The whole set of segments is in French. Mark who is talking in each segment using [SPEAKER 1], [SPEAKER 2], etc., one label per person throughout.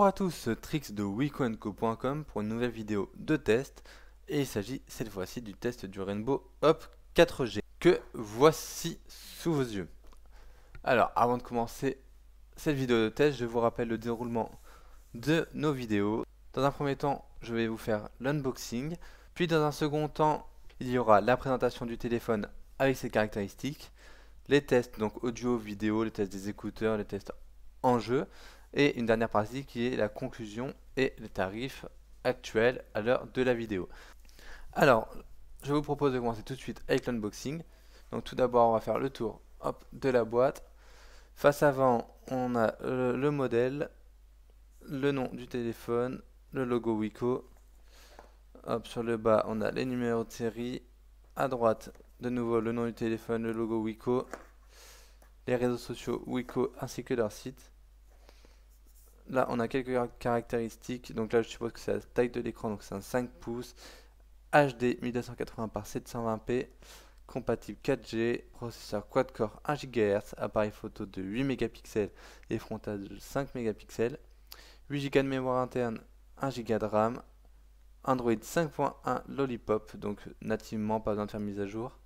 [SPEAKER 1] Bonjour à tous, Trix de wicoandco.com pour une nouvelle vidéo de test. Et il s'agit cette fois-ci du test du Rainbow Hop 4G que voici sous vos yeux. Alors, avant de commencer cette vidéo de test, je vous rappelle le déroulement de nos vidéos. Dans un premier temps, je vais vous faire l'unboxing. Puis dans un second temps, il y aura la présentation du téléphone avec ses caractéristiques, les tests donc audio, vidéo, les tests des écouteurs, les tests en jeu, et une dernière partie qui est la conclusion et les tarifs actuels à l'heure de la vidéo. Alors, je vous propose de commencer tout de suite avec l'unboxing. Donc tout d'abord, on va faire le tour de la boîte. Face avant, on a le modèle, le nom du téléphone, le logo Wico. Sur le bas, on a les numéros de série. À droite, de nouveau le nom du téléphone, le logo Wico, les réseaux sociaux Wico ainsi que leur site. Là, on a quelques caractéristiques. Donc là, je suppose que c'est la taille de l'écran, donc c'est un 5 pouces, HD 1280 par 720p, compatible 4G, processeur quad-core 1 GHz, appareil photo de 8 mégapixels et frontal de 5 mégapixels, 8 Go de mémoire interne, 1 Go de RAM, Android 5.1 Lollipop, donc nativement, pas besoin de faire mise à jour.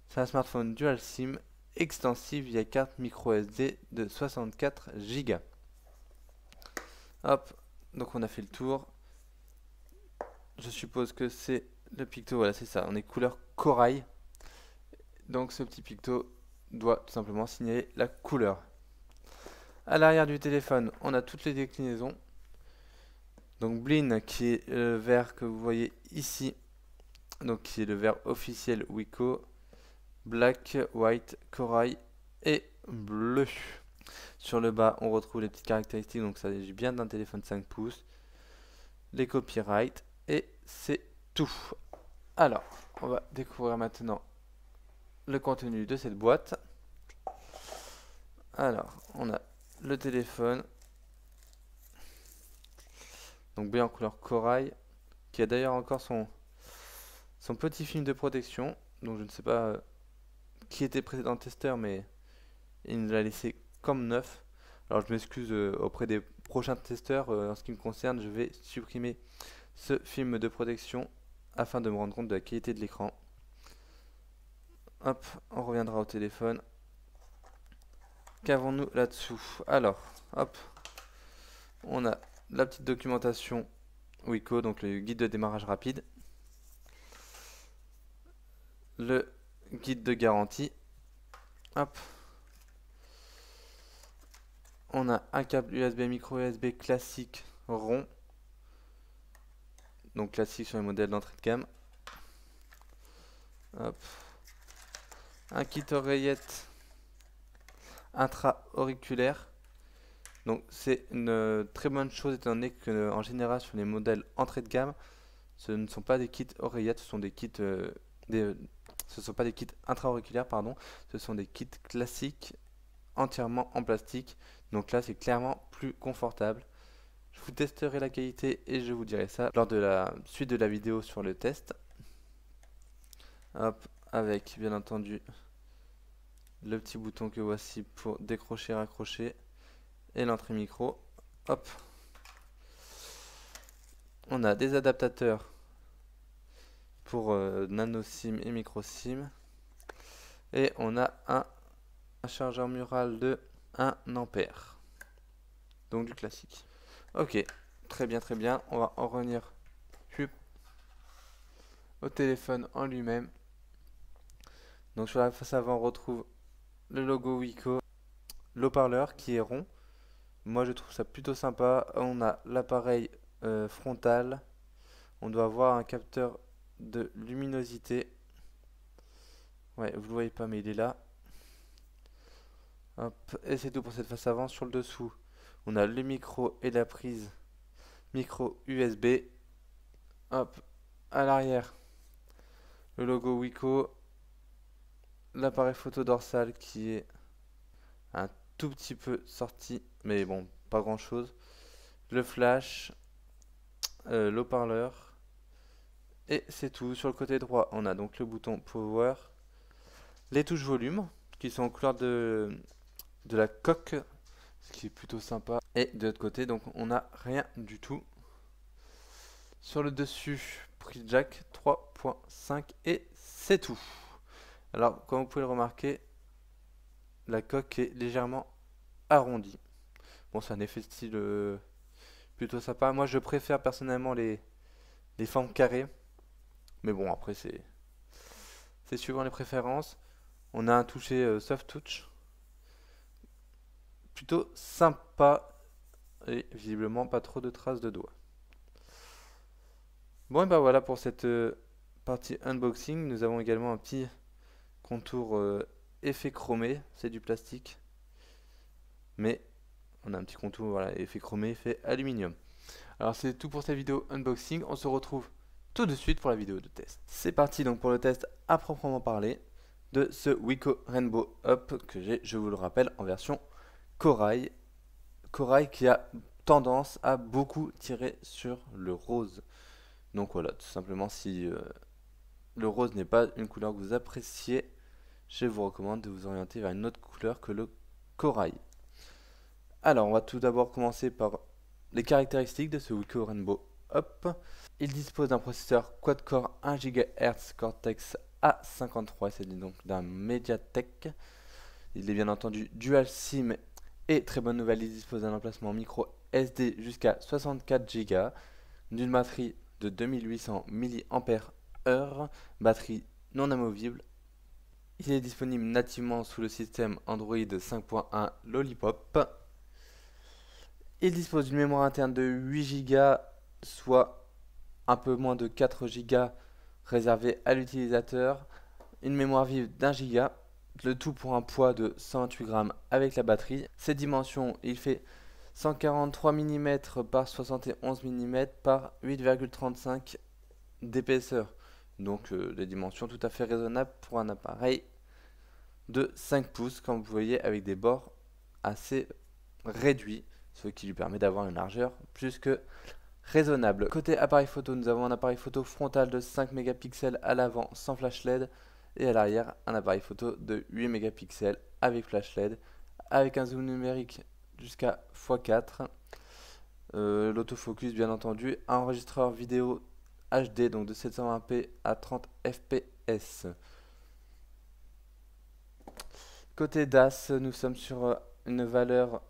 [SPEAKER 1] C'est un smartphone dual SIM extensive via carte micro SD de 64 Go. Hop, donc on a fait le tour. Je suppose que c'est le picto, voilà c'est ça, on est couleur corail. Donc ce petit picto doit tout simplement signaler la couleur. À l'arrière du téléphone, on a toutes les déclinaisons. Donc Blin qui est le vert que vous voyez ici, donc qui est le vert officiel Wico, black, white, corail et bleu. Sur le bas, on retrouve les petites caractéristiques, donc ça s'agit bien d'un téléphone 5 pouces, les copyrights, et c'est tout. Alors, on va découvrir maintenant le contenu de cette boîte. Alors, on a le téléphone, donc bien en couleur corail, qui a d'ailleurs encore son petit film de protection, donc je ne sais pas qui était précédent testeur, mais il nous l'a laissé comme neuf. Alors je m'excuse auprès des prochains testeurs, en ce qui me concerne, je vais supprimer ce film de protection afin de me rendre compte de la qualité de l'écran. Hop, on reviendra au téléphone. Qu'avons-nous là-dessous? Alors, hop, on a la petite documentation Wico, donc le guide de démarrage rapide, le guide de garantie. Hop, on a un câble USB micro USB classique rond, donc classique sur les modèles d'entrée de gamme. Hop. Un kit oreillette intra-auriculaire. Donc c'est une très bonne chose étant donné que en général sur les modèles entrée de gamme, ce ne sont pas des kits oreillettes, ce sont des kits ce sont pas des kits intra-auriculaires, pardon, ce sont des kits classiques entièrement en plastique. Donc là c'est clairement plus confortable. Je vous testerai la qualité et je vous dirai ça lors de la suite de la vidéo sur le test. Hop, avec bien entendu le petit bouton que voici pour décrocher, raccrocher et l'entrée micro. Hop, on a des adaptateurs pour nano SIM et micro SIM et on a un chargeur mural de 1 ampère, donc du classique. Ok, très bien, on va en revenir au téléphone en lui-même. Donc sur la face avant on retrouve le logo Wico, l'haut-parleur qui est rond. Moi je trouve ça plutôt sympa. On a l'appareil frontal. On doit avoir un capteur de luminosité. Ouais, vous le voyez pas mais il est là. Hop, et c'est tout pour cette face avant. Sur le dessous, on a le micro et la prise micro USB. Hop, à l'arrière, le logo Wico, l'appareil photo dorsal qui est un tout petit peu sorti, mais bon, pas grand chose. Le flash, l'haut-parleur, et c'est tout. Sur le côté droit, on a donc le bouton Power, les touches volume qui sont en couleur de la coque, ce qui est plutôt sympa. Et de l'autre côté, donc on n'a rien du tout. Sur le dessus, prise jack 3.5 et c'est tout. Alors, comme vous pouvez le remarquer, la coque est légèrement arrondie. Bon, c'est un effet style plutôt sympa. Moi, je préfère personnellement les formes carrées. Mais bon, après, c'est suivant les préférences. On a un toucher soft touch. Plutôt sympa. Et visiblement, pas trop de traces de doigts. Bon, et ben voilà pour cette partie unboxing. Nous avons également un petit contour effet chromé. C'est du plastique. Mais on a un petit contour, voilà, effet chromé, effet aluminium. Alors c'est tout pour cette vidéo unboxing. On se retrouve tout de suite pour la vidéo de test. C'est parti donc pour le test à proprement parler de ce Wiko Rainbow Up que j'ai, je vous le rappelle, en version corail. Corail qui a tendance à beaucoup tirer sur le rose. Donc voilà, tout simplement si le rose n'est pas une couleur que vous appréciez, je vous recommande de vous orienter vers une autre couleur que le corail. Alors on va tout d'abord commencer par les caractéristiques de ce Wiko Rainbow Up. Il dispose d'un processeur quad-core 1 GHz Cortex A53, c'est donc d'un Mediatek. Il est bien entendu dual SIM et très bonne nouvelle, il dispose d'un emplacement micro SD jusqu'à 64 Go, d'une batterie de 2800 mAh, batterie non amovible. Il est disponible nativement sous le système Android 5.1 Lollipop. Il dispose d'une mémoire interne de 8 Go, soit un peu moins de 4 Go réservée à l'utilisateur, une mémoire vive d'1 Go, le tout pour un poids de 128 grammes avec la batterie. Ses dimensions, il fait 143 mm par 71 mm par 8,35 d'épaisseur. Donc des dimensions tout à fait raisonnables pour un appareil de 5 pouces, comme vous voyez, avec des bords assez réduits, ce qui lui permet d'avoir une largeur plus que raisonnable. Côté appareil photo, nous avons un appareil photo frontal de 5 mégapixels à l'avant sans flash LED et à l'arrière un appareil photo de 8 mégapixels avec flash LED avec un zoom numérique jusqu'à x4, l'autofocus bien entendu, un enregistreur vidéo HD donc de 720p à 30 fps. Côté DAS, nous sommes sur une valeur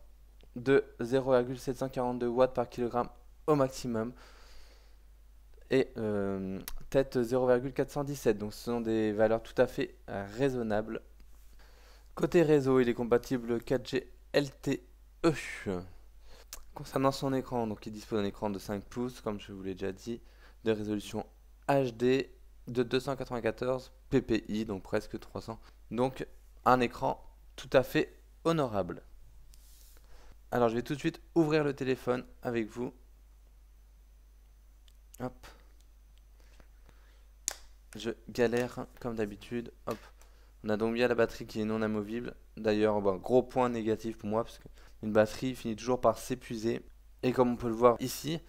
[SPEAKER 1] de 0,742 watts par kilogramme au maximum et tête 0,417, donc ce sont des valeurs tout à fait raisonnables. Côté réseau, il est compatible 4G LTE. Concernant son écran, donc il dispose d'un écran de 5 pouces, comme je vous l'ai déjà dit, de résolution HD de 294 ppi, donc presque 300. Donc un écran tout à fait honorable. Alors je vais tout de suite ouvrir le téléphone avec vous. Hop. Je galère comme d'habitude. Hop. On a donc bien la batterie qui est non amovible. D'ailleurs, gros point négatif pour moi parce qu'une batterie finit toujours par s'épuiser. Et comme on peut le voir ici,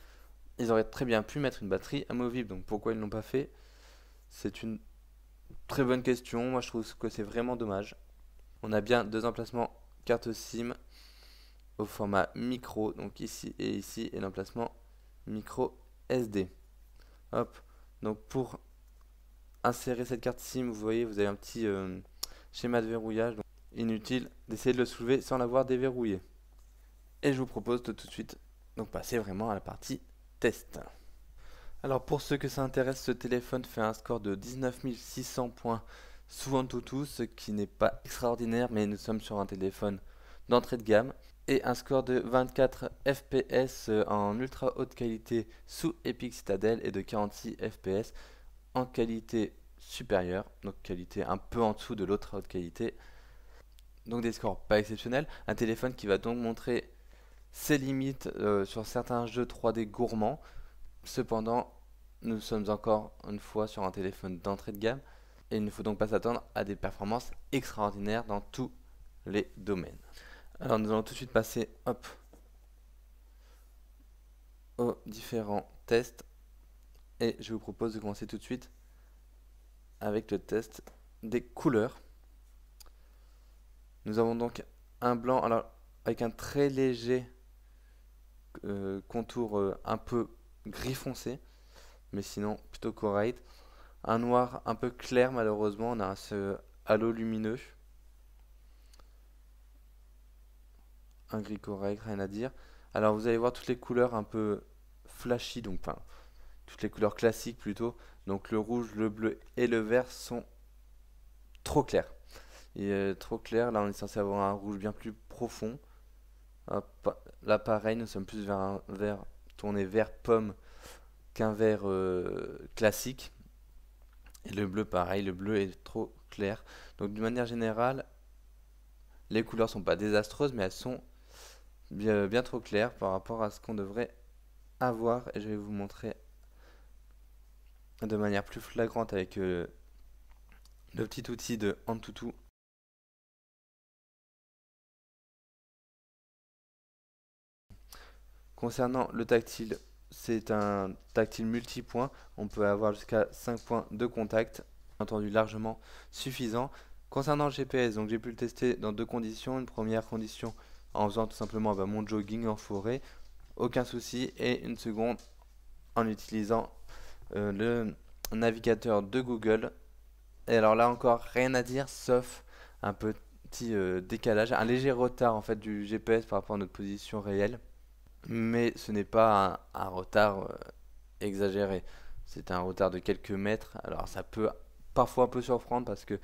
[SPEAKER 1] ils auraient très bien pu mettre une batterie amovible. Donc pourquoi ils ne l'ont pas fait? C'est une très bonne question. Moi je trouve que c'est vraiment dommage. On a bien deux emplacements carte SIM au format micro, donc ici, et l'emplacement micro SD. Hop. Donc pour insérer cette carte SIM, vous voyez, vous avez un petit schéma de verrouillage. Donc inutile d'essayer de le soulever sans l'avoir déverrouillé. Et je vous propose de tout de suite donc passer vraiment à la partie test. Alors pour ceux que ça intéresse, ce téléphone fait un score de 19 600 points sous AnTuTu, ce qui n'est pas extraordinaire, mais nous sommes sur un téléphone d'entrée de gamme. Et un score de 24 fps en ultra haute qualité sous Epic Citadel et de 46 fps en qualité supérieure, donc qualité un peu en dessous de l'autre haute qualité. Donc des scores pas exceptionnels. Un téléphone qui va donc montrer ses limites sur certains jeux 3D gourmands. Cependant, nous sommes encore une fois sur un téléphone d'entrée de gamme et il ne faut donc pas s'attendre à des performances extraordinaires dans tous les domaines. Alors nous allons tout de suite passer aux différents tests et je vous propose de commencer tout de suite avec le test des couleurs. Nous avons donc un blanc alors avec un très léger contour un peu gris foncé, mais sinon plutôt correct. Un noir un peu clair, malheureusement, on a ce halo lumineux. Un gris correct, rien à dire. Alors vous allez voir toutes les couleurs un peu flashy, donc enfin toutes les couleurs classiques plutôt. Donc le rouge, le bleu et le vert sont trop clairs. Et trop clair, là on est censé avoir un rouge bien plus profond. Hop, là pareil, nous sommes plus vers un vert tourné vert pomme qu'un vert classique. Et le bleu pareil, le bleu est trop clair. Donc d'une manière générale, les couleurs sont pas désastreuses, mais elles sont bien trop claires par rapport à ce qu'on devrait avoir. Et je vais vous montrer de manière plus flagrante avec le petit outil de Antutu. Concernant le tactile, c'est un tactile multipoint. On peut avoir jusqu'à 5 points de contact, entendu largement suffisant. Concernant le GPS, donc j'ai pu le tester dans deux conditions. Une première condition en faisant tout simplement mon jogging en forêt, aucun souci. Et une seconde en utilisant le navigateur de Google. Et alors là encore, rien à dire, sauf un petit décalage, un léger retard en fait du GPS par rapport à notre position réelle. Mais ce n'est pas un retard exagéré. C'est un retard de quelques mètres. Alors ça peut parfois un peu surprendre parce que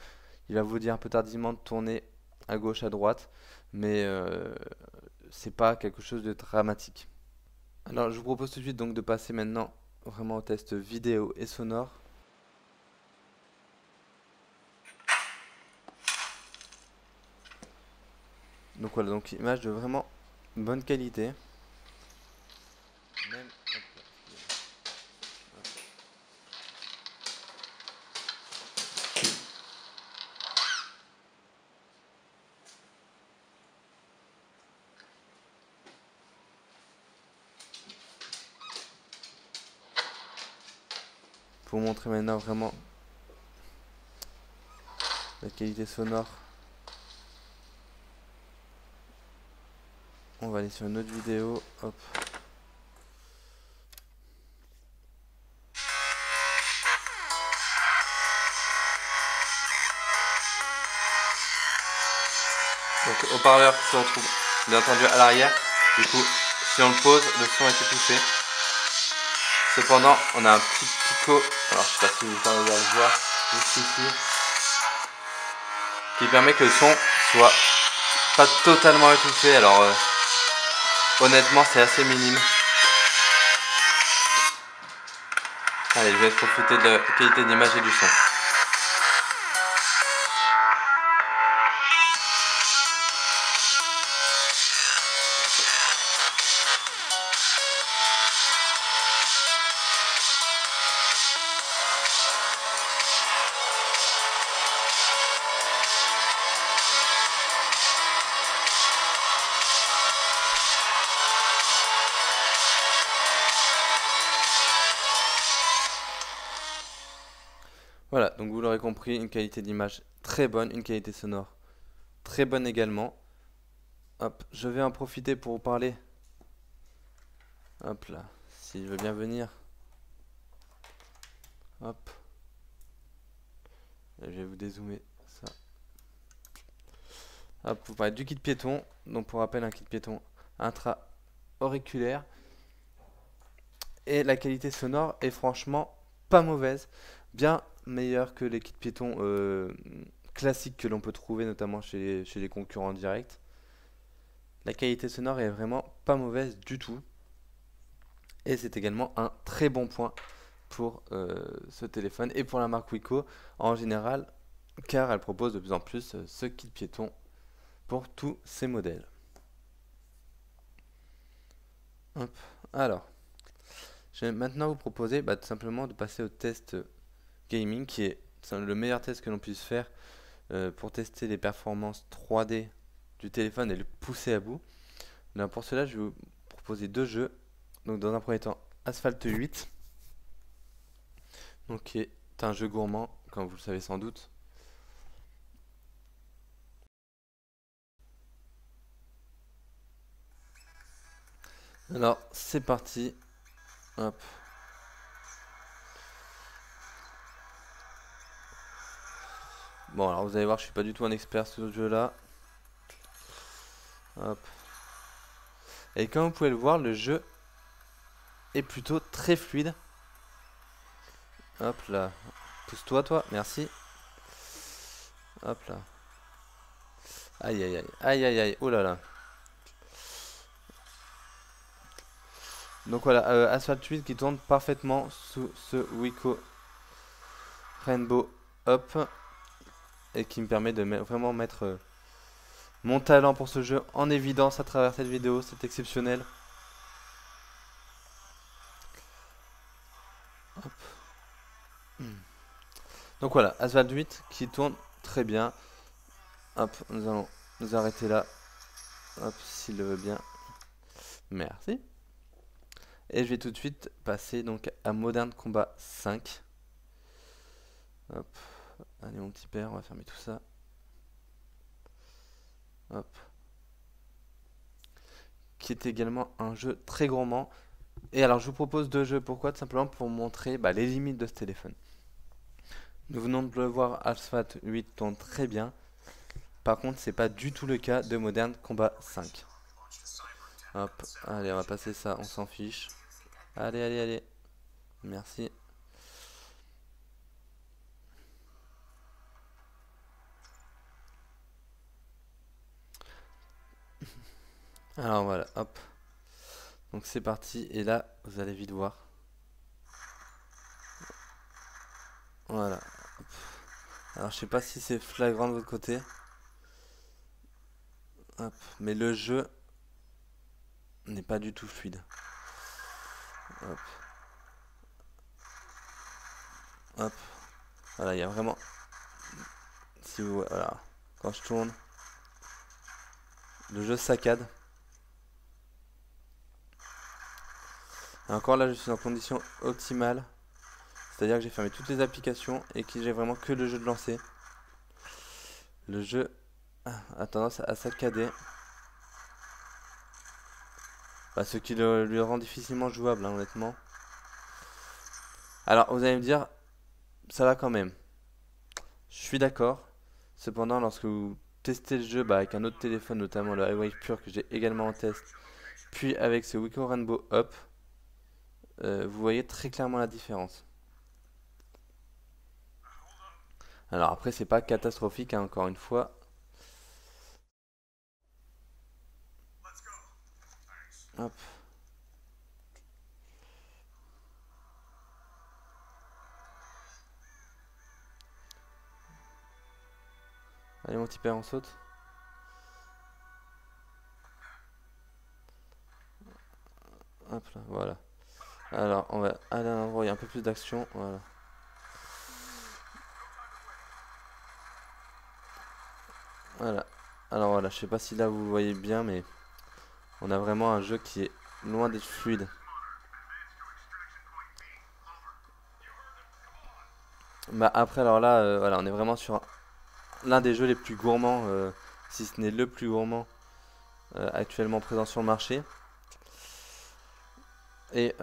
[SPEAKER 1] il va vous dire un peu tardivement de tourner à gauche, à droite, mais c'est pas quelque chose de dramatique. Alors je vous propose tout de suite donc de passer maintenant vraiment au test vidéo et sonore. Donc voilà, donc image de vraiment bonne qualité. Même, pour vous montrer maintenant vraiment la qualité sonore. On va aller sur une autre vidéo. Hop. Donc haut-parleur qui se retrouve bien entendu à l'arrière. Du coup, si on le pose, le son est étouffé. Cependant, on a un petit picot, alors je sais pas si vous arrivez à le voir, juste ici, qui permet que le son soit pas totalement étouffé. Alors honnêtement, c'est assez minime. Allez, je vais profiter de la qualité d'image et du son. Voilà, donc vous l'aurez compris, une qualité d'image très bonne, une qualité sonore très bonne également. Hop, je vais en profiter pour vous parler. Hop là, s'il veut bien venir. Hop. Et je vais vous dézoomer ça. Hop, vous parlez du kit piéton. Donc pour rappel, un kit piéton intra-auriculaire. Et la qualité sonore est franchement pas mauvaise. Bien meilleure que les kits piétons classiques que l'on peut trouver notamment chez les concurrents directs. La qualité sonore est vraiment pas mauvaise du tout. Et c'est également un très bon point pour ce téléphone et pour la marque Wiko en général, car elle propose de plus en plus ce kit piéton pour tous ses modèles. Hop. Alors, je vais maintenant vous proposer tout simplement de passer au test gaming, qui est le meilleur test que l'on puisse faire pour tester les performances 3D du téléphone et le pousser à bout. Alors pour cela, je vais vous proposer deux jeux. Donc dans un premier temps, Asphalt 8, donc qui est un jeu gourmand, comme vous le savez sans doute. Alors c'est parti. Hop. Bon alors vous allez voir, je suis pas du tout un expert sur ce jeu là. Hop. Et comme vous pouvez le voir, le jeu est plutôt très fluide. Hop là. Pousse-toi toi, merci. Hop là. Aïe aïe aïe. Aïe aïe aïe. Oh là là. Donc voilà, Asphalt 8 qui tourne parfaitement sous ce Wiko Rainbow Up. Et qui me permet de vraiment mettre mon talent pour ce jeu en évidence à travers cette vidéo. C'est exceptionnel. Hop. Donc voilà, Asphalt 8 qui tourne très bien. Hop, nous allons nous arrêter là. Hop, s'il le veut bien. Merci. Et je vais tout de suite passer donc à Modern Combat 5. Hop. Allez mon petit père, on va fermer tout ça. Hop. Qui est également un jeu très gourmand. Et alors je vous propose deux jeux, pourquoi? Tout simplement pour montrer les limites de ce téléphone. Nous venons de le voir, Asphalt 8 tourne très bien. Par contre, c'est pas du tout le cas de Modern Combat 5. Hop, allez, on va passer ça, on s'en fiche. Allez, allez, allez. Merci. Alors voilà, hop. Donc c'est parti, et là, vous allez vite voir. Voilà. Hop. Alors je sais pas si c'est flagrant de votre côté. Hop. Mais le jeu n'est pas du tout fluide. Hop. Hop. Voilà, il y a vraiment... Si vous... Voilà. Quand je tourne, le jeu saccade. Et encore là, je suis en condition optimale. C'est-à-dire que j'ai fermé toutes les applications et que j'ai vraiment que le jeu de lancer. Le jeu a tendance à saccader. Ce qui lui rend difficilement jouable, hein, honnêtement. Alors, vous allez me dire, ça va quand même. Je suis d'accord. Cependant, lorsque vous testez le jeu avec un autre téléphone, notamment le iWave Pure que j'ai également en test, puis avec ce Wiko Rainbow Up, vous voyez très clairement la différence. Alors après, c'est pas catastrophique, hein, encore une fois. Hop. Allez mon petit père, on saute. Hop là, voilà. Alors on va aller à un endroit où il y a un peu plus d'action. Voilà. Voilà. Alors voilà, je sais pas si là vous voyez bien, mais on a vraiment un jeu qui est loin d'être fluide. Après alors là, voilà, on est vraiment sur l'un des jeux les plus gourmands, si ce n'est le plus gourmand actuellement présent sur le marché. Et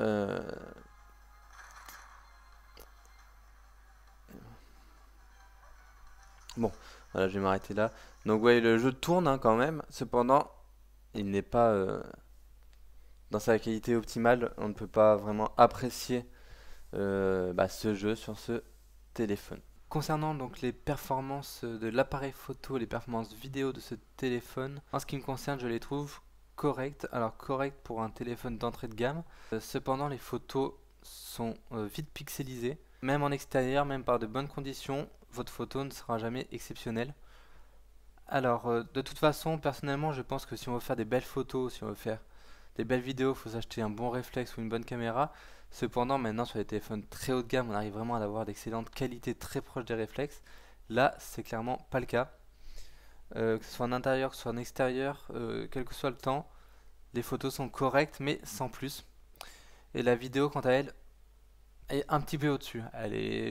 [SPEAKER 1] bon, voilà, je vais m'arrêter là. Donc ouais, le jeu tourne hein, quand même. Cependant, il n'est pas dans sa qualité optimale. On ne peut pas vraiment apprécier ce jeu sur ce téléphone. Concernant donc les performances de l'appareil photo, les performances vidéo de ce téléphone, en ce qui me concerne, je les trouve correctes. Alors correctes pour un téléphone d'entrée de gamme. Cependant, les photos sont vite pixelisées. Même en extérieur, même par de bonnes conditions, votre photo ne sera jamais exceptionnelle. Alors, de toute façon, personnellement, je pense que si on veut faire des belles photos, si on veut faire des belles vidéos, il faut s'acheter un bon réflexe ou une bonne caméra. Cependant, maintenant, sur les téléphones très haut de gamme, on arrive vraiment à avoir d'excellentes qualités très proches des réflexes. Là, c'est clairement pas le cas. Que ce soit en intérieur, que ce soit en extérieur, quel que soit le temps, les photos sont correctes, mais sans plus. Et la vidéo, quant à elle, est un petit peu au-dessus.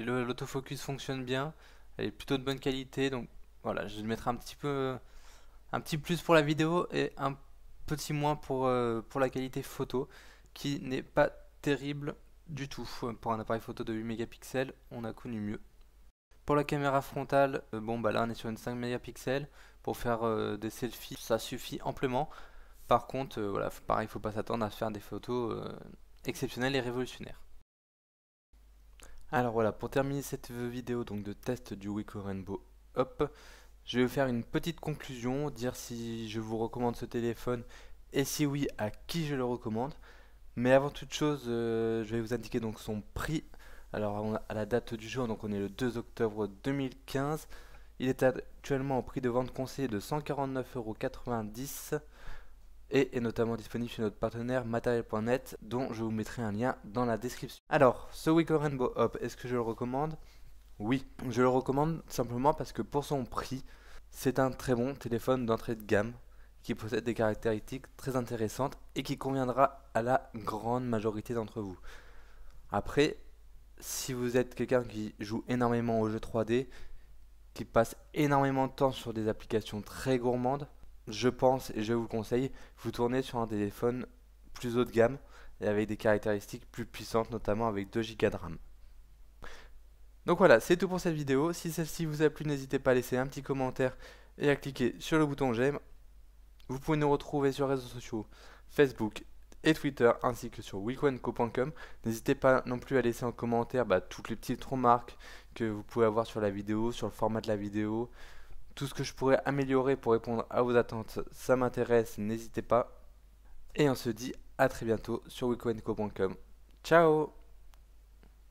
[SPEAKER 1] L'autofocus fonctionne bien, elle est plutôt de bonne qualité, donc voilà, je vais mettre un petit peu, un petit plus pour la vidéo et un petit moins pour la qualité photo, qui n'est pas terrible du tout. Pour un appareil photo de 8 mégapixels, on a connu mieux. Pour la caméra frontale, bon bah là on est sur une 5 mégapixels. Pour faire des selfies, ça suffit amplement. Par contre, voilà, pareil, il faut pas s'attendre à faire des photos exceptionnelles et révolutionnaires. Alors voilà, pour terminer cette vidéo donc de test du Wiko Rainbow Up, je vais vous faire une petite conclusion, dire si je vous recommande ce téléphone et si oui, à qui je le recommande. Mais avant toute chose, je vais vous indiquer donc son prix. Alors à la date du jour, donc on est le 2 octobre 2015. Il est actuellement au prix de vente conseillé de 149,90 € et est notamment disponible chez notre partenaire Matériel.net, dont je vous mettrai un lien dans la description. Alors, ce Wiko Rainbow Up, est-ce que je le recommande? Oui, je le recommande simplement parce que pour son prix, c'est un très bon téléphone d'entrée de gamme qui possède des caractéristiques très intéressantes et qui conviendra à la grande majorité d'entre vous. Après, si vous êtes quelqu'un qui joue énormément aux jeux 3D, qui passe énormément de temps sur des applications très gourmandes, je pense et je vous conseille, vous tournez sur un téléphone plus haut de gamme et avec des caractéristiques plus puissantes, notamment avec 2 Go de RAM. Donc voilà, c'est tout pour cette vidéo. Si celle-ci vous a plu, n'hésitez pas à laisser un petit commentaire et à cliquer sur le bouton j'aime. Vous pouvez nous retrouver sur les réseaux sociaux Facebook et Twitter ainsi que sur wikoandco.com. N'hésitez pas non plus à laisser en commentaire toutes les petites remarques que vous pouvez avoir sur la vidéo, sur le format de la vidéo. Tout ce que je pourrais améliorer pour répondre à vos attentes, ça m'intéresse, n'hésitez pas. Et on se dit à très bientôt sur wikoandco.com. Ciao!